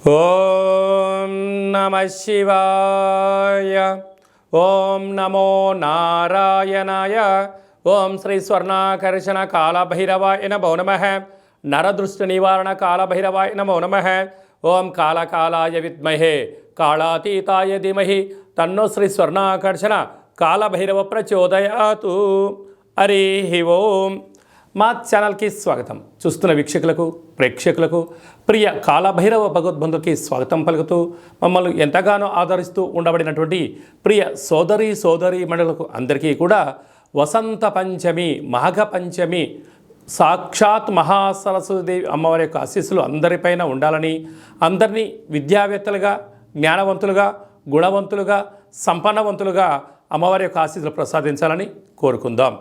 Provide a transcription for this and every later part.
ఓం నమః శివాయ. ఓం నమో నారాయణాయ. ఓం శ్రీ స్వర్ణాకర్షణ కాళభైరవాయ నమో నమః. నరదృష్టి నివారణ కాళభైరవాయ నమో నమః. ఓం కాళకాలాయ విద్మహే కాళాతీతాయ ధీమహి తన్నో శ్రీ స్వర్ణాకర్షణ కాళభైరవ ప్రచోదయాతు. హరి ఓం. మా ఛానల్కి స్వాగతం. చూస్తున్న వీక్షకులకు ప్రేక్షకులకు ప్రియ కాళభైరవ భగవద్బంధుకి స్వాగతం పలుకుతూ మమ్మల్ని ఎంతగానో ఆదరిస్తూ ఉండబడినటువంటి ప్రియ సోదరీ మండలకు అందరికీ కూడా వసంత పంచమి మాఘ పంచమి సాక్షాత్ మహాసరస్వతీదేవి అమ్మవారి యొక్క ఆశీస్సులు అందరిపైన ఉండాలని, అందరినీ విద్యావేత్తలుగా, జ్ఞానవంతులుగా, గుణవంతులుగా, సంపన్నవంతులుగా అమ్మవారి యొక్క ఆశీస్సులు ప్రసాదించాలని కోరుకుందాం.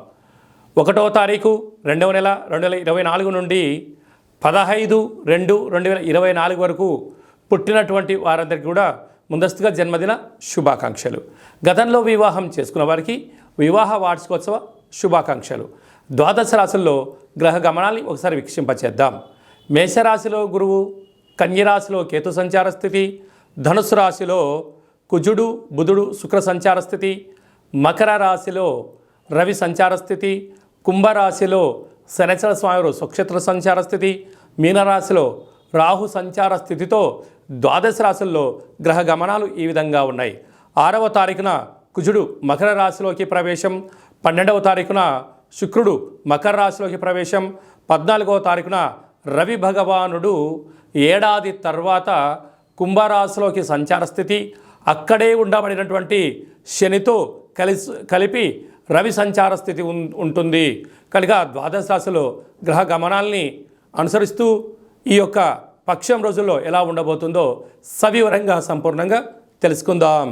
1వ తారీఖు 2వ నెల 2024 నుండి 15/2/2024 వరకు పుట్టినటువంటి వారందరికీ కూడా ముందస్తుగా జన్మదిన శుభాకాంక్షలు. గతంలో వివాహం చేసుకున్న వారికి వివాహ వార్షికోత్సవ శుభాకాంక్షలు. ద్వాదశ రాశుల్లో గ్రహ గమనాన్ని ఒకసారి వీక్షింపచేద్దాం. మేషరాశిలో గురువు, కన్యరాశిలో కేతు సంచార స్థితి, ధనుసు రాశిలో కుజుడు బుధుడు శుక్ర సంచార స్థితి, మకర రాశిలో రవి సంచార స్థితి, కుంభరాశిలో శనిచర స్వామి స్వక్షేత్ర సంచార స్థితి, మీనరాశిలో రాహు సంచార స్థితితో ద్వాదశ రాశుల్లో గ్రహ గమనాలు ఈ విధంగా ఉన్నాయి. 6వ తారీఖున కుజుడు మకర రాశిలోకి ప్రవేశం, 12వ తారీఖున శుక్రుడు మకర రాశిలోకి ప్రవేశం, 14వ తారీఖున రవి భగవానుడు ఏడాది తర్వాత కుంభరాశిలోకి సంచార స్థితి, అక్కడే ఉండబడినటువంటి శనితో కలిపి రవి సంచార స్థితి ఉంటుంది. కనుక ద్వాదశ రాశిలో గ్రహ గమనాల్ని అనుసరిస్తూ ఈ యొక్క పక్షం రోజుల్లో ఎలా ఉండబోతుందో సవివరంగా సంపూర్ణంగా తెలుసుకుందాం.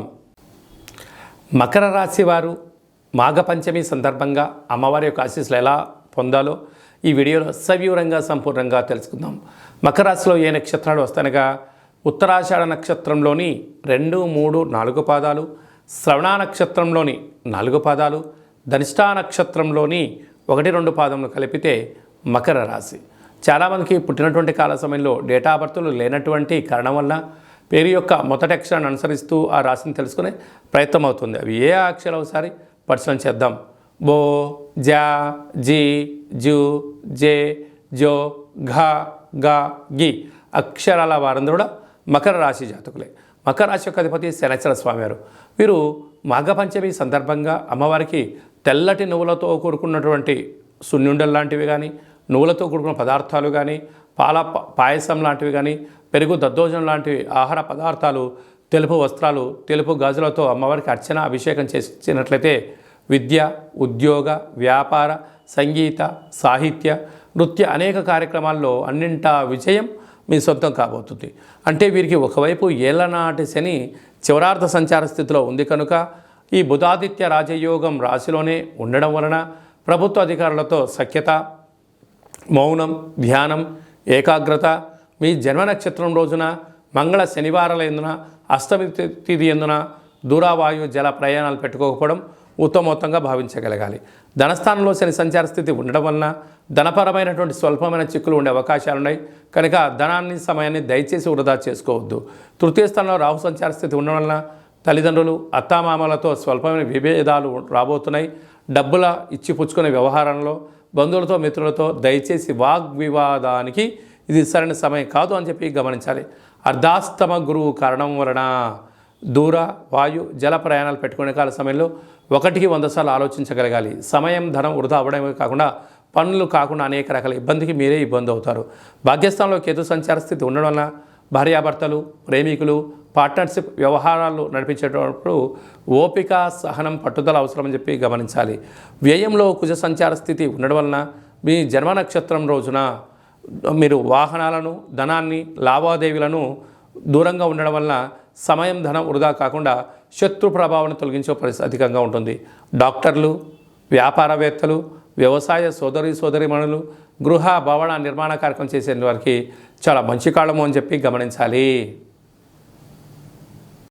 మకర రాశి వారు మాఘ పంచమి సందర్భంగా అమ్మవారి యొక్క ఆశీస్సులు ఎలా పొందాలో ఈ వీడియోలో సవివరంగా సంపూర్ణంగా తెలుసుకుందాం. మకర రాశిలో ఏ నక్షత్రాలు వస్తానగా ఉత్తరాషాఢ నక్షత్రంలోని 2, 3, 4 పాదాలు, శ్రవణ నక్షత్రంలోని 4 పాదాలు, ధనిష్టా నక్షత్రంలోని 1, 2 పాదములు కలిపితే మకర రాశి. చాలామందికి పుట్టినటువంటి కాల సమయంలో డేటా ఆఫ్ బర్త్లు లేనటువంటి కారణం వల్ల పేరు యొక్క మొదటి అక్షరాన్ని అనుసరిస్తూ ఆ రాశిని తెలుసుకునే ప్రయత్నం అవుతుంది. అవి ఏ అక్షరాలు ఒకసారి పరిశీలన చేద్దాం. బో, జా, జీ, జూ, జే, జో, ఘ, గ, గి అక్షరాల వారందరూ కూడా మకర రాశి జాతకులే. మకర రాశి యొక్క అధిపతి శనిచర స్వామివారు. వీరు మాఘపంచమి సందర్భంగా అమ్మవారికి తెల్లటి నువ్వులతో కూడుకున్నటువంటి సున్నుండలు లాంటివి కానీ, నువ్వులతో కూడుకున్న పదార్థాలు కానీ, పాల పాయసం లాంటివి కానీ, పెరుగు దద్దోజనం లాంటివి ఆహార పదార్థాలు, తెలుపు వస్త్రాలు, తెలుపు గాజులతో అమ్మవారికి అర్చన అభిషేకం చేసినట్లయితే విద్య, ఉద్యోగ, వ్యాపార, సంగీత, సాహిత్య, నృత్య అనేక కార్యక్రమాల్లో అన్నింటా విజయం మీ సొంతం కాబోతుంది. అంటే వీరికి ఒకవైపు ఏళ్లనాటి శని చివరార్థ సంచార స్థితిలో ఉంది కనుక ఈ బుధాదిత్య రాజయోగం రాశిలోనే ఉండడం వలన ప్రభుత్వ అధికారులతో సఖ్యత, మౌనం, ధ్యానం, ఏకాగ్రత, మీ జన్మ నక్షత్రం రోజున మంగళ శనివారాల ఎందున అష్టమి తిథి ఎందున దూరావాయు జల ప్రయాణాలు పెట్టుకోకపోవడం ఉత్తమోత్తంగా భావించగలగాలి. ధనస్థానంలో శని సంచార స్థితి ఉండడం వలన ధనపరమైనటువంటి స్వల్పమైన చిక్కులు ఉండే అవకాశాలు ఉన్నాయి కనుక ధనాన్ని సమయాన్ని దయచేసి వృధా చేసుకోవద్దు. తృతీయ స్థానంలో రాహు సంచార స్థితి ఉండడం వలన తల్లిదండ్రులు, అత్తామామలతో స్వల్పమైన విభేదాలు రాబోతున్నాయి. డబ్బుల ఇచ్చిపుచ్చుకునే వ్యవహారంలో బంధువులతో మిత్రులతో దయచేసి వాగ్వివాదానికి ఇది సరైన సమయం కాదు అని చెప్పి గమనించాలి. అర్ధాస్తమ గురువు కారణం వలన దూర, వాయు, జల ప్రయాణాలు పెట్టుకునే కాల సమయంలో 1కి 100 సార్లు ఆలోచించగలగాలి. సమయం, ధనం వృధా అవ్వడమే కాకుండా పనులు కాకుండా అనేక రకాల ఇబ్బందికి మీరే ఇబ్బంది అవుతారు. భాగ్యస్థానంలో కేతు సంచార స్థితి ఉండడం వలన భార్యాభర్తలు, ప్రేమికులు, పార్ట్నర్షిప్ వ్యవహారాలు నడిపించేటప్పుడు ఓపిక, సహనం, పట్టుదల అవసరమని చెప్పి గమనించాలి. వ్యయంలో కుజ సంచార స్థితి ఉండడం వలన మీ జన్మ నక్షత్రం రోజున మీరు వాహనాలను, ధనాన్ని, లావాదేవీలను దూరంగా ఉండడం వలన సమయం, ధనం వృధా కాకుండా శత్రు ప్రభావాన్ని తొలగించే పరిస్థితి అధికంగా ఉంటుంది. డాక్టర్లు, వ్యాపారవేత్తలు, వ్యవసాయ సోదరీమణులు, గృహ భవన నిర్మాణ కార్యక్రమం చేసే వారికి చాలా మంచి కాలము అని చెప్పి గమనించాలి.